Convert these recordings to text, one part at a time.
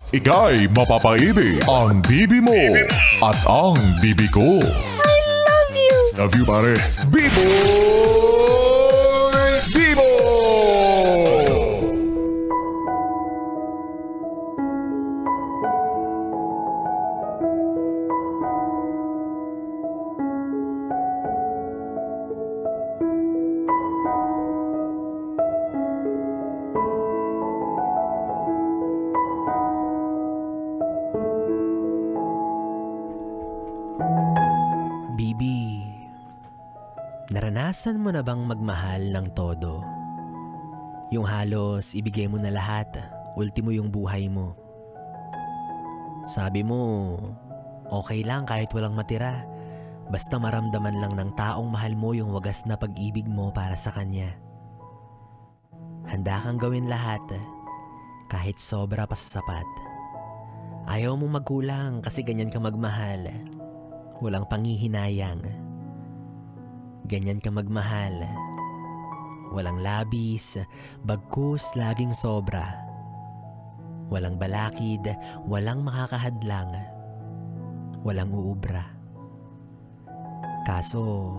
Ika'y mapapaibig ang bibi mo at ang bibi ko. I love you! Love you, pare. Biboy! Bibo! Bibi, naranasan mo na bang magmahal ng todo? Yung halos ibigay mo na lahat, ultimo yung buhay mo. Sabi mo, okay lang kahit walang matira, basta maramdaman lang ng taong mahal mo yung wagas na pag-ibig mo para sa kanya. Handa kang gawin lahat, kahit sobra pa sa sapat. Ayaw mo magkulang kasi ganyan ka magmahal. Walang panghihinayang. Ganyan ka magmahal. Walang labis, bagkus laging sobra. Walang balakid, walang makakahadlang. Walang uubra. Kaso,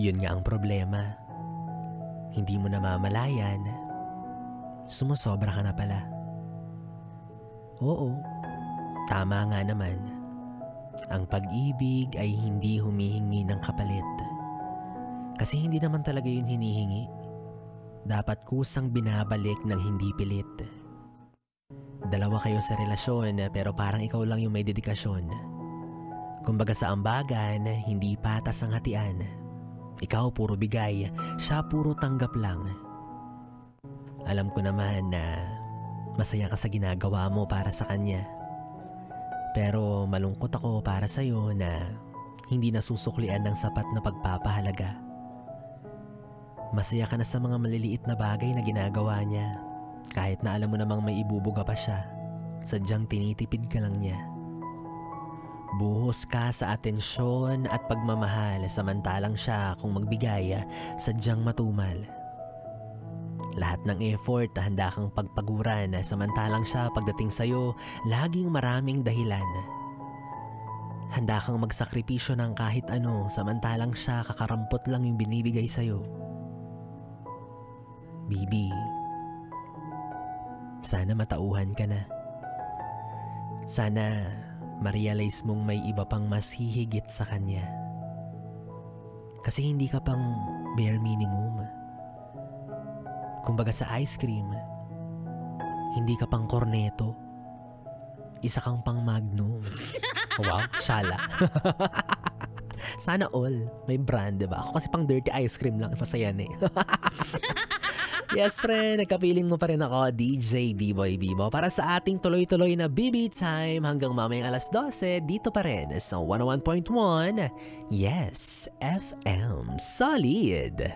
yun nga ang problema. Hindi mo namamalayan, sumusobra ka na pala. Oo, tama nga naman. Ang pag-ibig ay hindi humihingi ng kapalit. Kasi hindi naman talaga yun hinihingi. Dapat kusang binabalik ng hindi pilit. Dalawa kayo sa relasyon pero parang ikaw lang yung may dedikasyon. Kumbaga sa ambagan, hindi patas ang hatian. Ikaw puro bigay, siya puro tanggap lang. Alam ko naman na masaya ka sa ginagawa mo para sa kanya. Pero malungkot ako para sa'yo na hindi nasusuklian ng sapat na pagpapahalaga. Masaya ka na sa mga maliliit na bagay na ginagawa niya. Kahit na alam mo namang may ibubuga pa siya, sadyang tinitipid ka lang niya. Buhos ka sa atensyon at pagmamahal samantalang siya kung magbigay, sadyang matumal. Lahat ng effort handa kang pagpaguran samantalang siya pagdating sa'yo, laging maraming dahilan. Handa kang magsakripisyo ng kahit ano samantalang siya kakarampot lang yung binibigay sa'yo. Bibi, sana matauhan ka na. Sana ma-realize mong may iba pang mas hihigit sa kanya. Kasi hindi ka pang bare minimum. Kumbaga sa ice cream, hindi ka pang corneto. Isa kang pang magnum. Wow, shala. Sana all. May brand, diba? Ako kasi pang dirty ice cream lang. Masaya na eh. Yes, friend. Nagka-feeling mo pa rin ako, DJ B-Boy Bibo. Para sa ating tuloy-tuloy na BB Time hanggang mamayang alas 12, dito pa rin sa 101.1. Yes, FM. Solid.